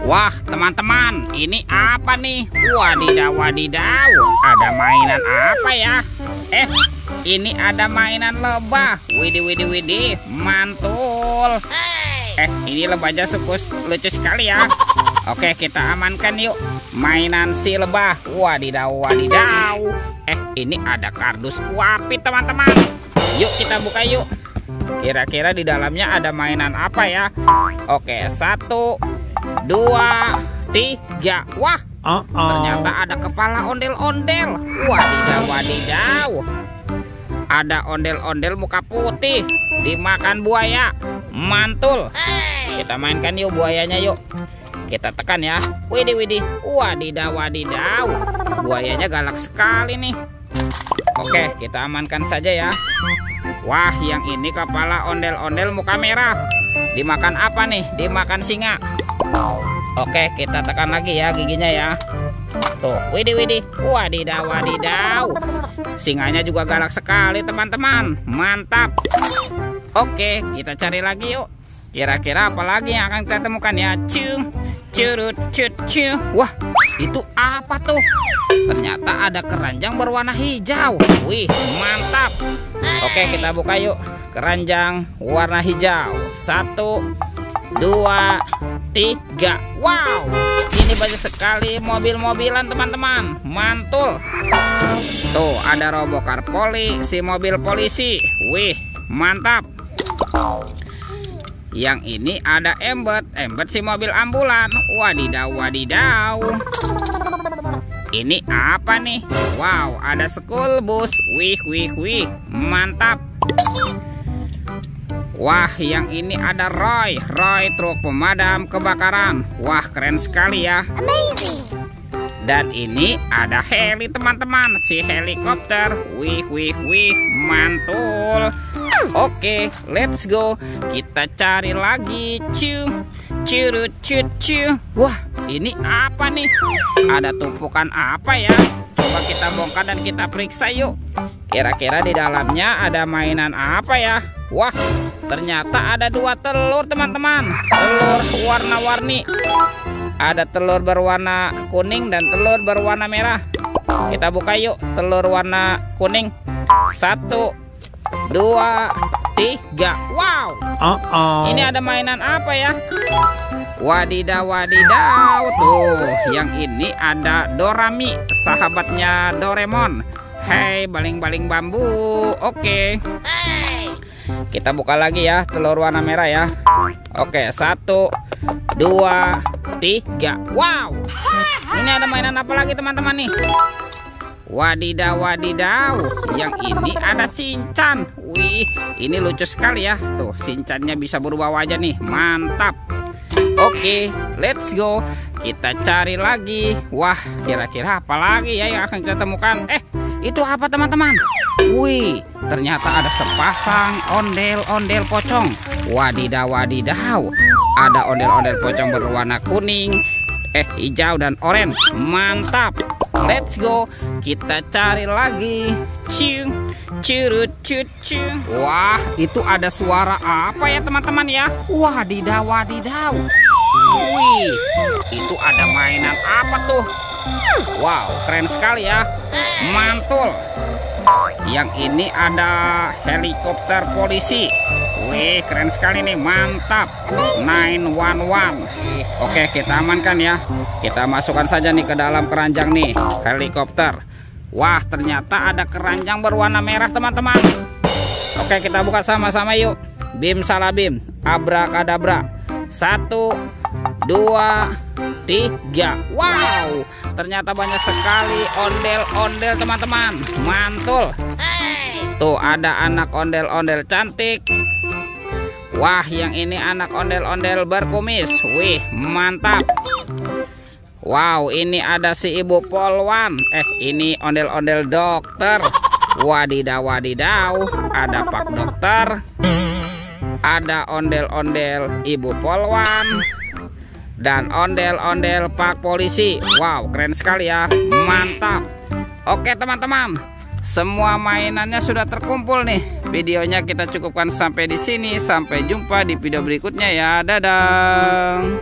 Wah, teman-teman, ini apa nih? Wadidaw, wadidaw. Ada mainan apa ya? Ini ada mainan lebah. Widih, widih, widih. Mantul. Ini lebahnya lucu sekali ya. Oke, kita amankan yuk. Mainan si lebah. Wadidaw, wadidaw. Ini ada kardus kuapit, teman-teman. Yuk kita buka yuk. Kira-kira di dalamnya ada mainan apa ya? Oke, 1, 2, 3. Wah, ternyata ada kepala ondel-ondel. Wadidaw, wadidaw. Ada ondel-ondel muka putih dimakan buaya. Mantul. Kita mainkan yuk buayanya yuk. Kita tekan ya. Widih, widih. Wadidaw, wadidaw. Buayanya galak sekali nih. Oke, kita amankan saja ya. Wah, yang ini kepala ondel-ondel muka merah. Dimakan apa nih? Dimakan singa. Oke, kita tekan lagi ya giginya ya. Tuh, widih, widih. Wadidaw, wadidaw. Singanya juga galak sekali, teman-teman. Mantap. Oke, kita cari lagi yuk. Kira-kira apa lagi yang akan kita temukan ya? Curut, cut. Wah, itu apa tuh? Ternyata ada keranjang berwarna hijau. Wih, mantap. Oke, kita buka yuk. Keranjang warna hijau. 1, 2, 3. Wow, ini banyak sekali mobil-mobilan, teman-teman. Mantul. Tuh, ada robokar poli, si mobil polisi. Wih, mantap. Yang ini ada Embet si mobil ambulan. Wadidaw, wadidaw. Ini apa nih? Wow, ada school bus. Wih, mantap. Wah, yang ini ada Roy truk pemadam kebakaran. Wah, keren sekali ya. Amazing. Dan ini ada heli, teman-teman, si helikopter. Wih, mantul. Oke, let's go. Kita cari lagi. Curut. Wah, ini apa nih? Ada tumpukan apa ya? Coba kita bongkar dan kita periksa yuk. Kira-kira di dalamnya ada mainan apa ya? Wah, ternyata ada 2 telur, teman-teman. Telur warna-warni. Ada telur berwarna kuning dan telur berwarna merah. Kita buka yuk telur warna kuning. 1, 2, 3. Wow. Ini ada mainan apa ya? Wadidaw, wadidaw. Tuh, yang ini ada Dorami, sahabatnya Doraemon. Hei, baling-baling bambu. Oke. Kita buka lagi ya telur warna merah ya. Oke, 1, 2, 3. Wow. Ini ada mainan apa lagi, teman-teman nih? Wadidaw, wadidaw. Yang ini ada Shinchan. Wih, ini lucu sekali ya. Tuh, Shinchannya bisa berubah wajah nih. Mantap. Oke, let's go. Kita cari lagi. Wah, kira-kira apa lagi ya yang akan kita temukan? Itu apa, teman-teman? Wih, ternyata ada sepasang ondel-ondel pocong. Wadidaw, wadidaw. Ada ondel-ondel pocong berwarna kuning, hijau dan oranye. Mantap. Let's go. Kita cari lagi. Curut. Wah, itu ada suara apa ya, teman-teman ya? Wadidaw, wadidaw. Wih, itu ada mainan apa tuh? Wow, keren sekali ya. Mantul. Yang ini ada helikopter polisi. Wih, keren sekali nih. Mantap. 911. Oke, kita amankan ya. Kita masukkan saja nih ke dalam keranjang nih helikopter. Wah, ternyata ada keranjang berwarna merah, teman-teman. Oke, kita buka sama-sama yuk. Bim salabim, abrakadabra. 1, 2, 3. Wow, ternyata banyak sekali ondel-ondel, teman-teman. Mantul. Tuh, ada anak ondel-ondel cantik. Wah, yang ini anak ondel-ondel berkumis. Wih, mantap. Wow, ini ada si ibu polwan. Ini ondel-ondel dokter. Wadidaw, wadidaw. Ada pak dokter. Ada ondel-ondel ibu polwan. Dan ondel-ondel pak polisi. Wow, keren sekali ya. Mantap. Oke, teman-teman. Semua mainannya sudah terkumpul nih. Videonya kita cukupkan sampai di sini. Sampai jumpa di video berikutnya ya. Dadah.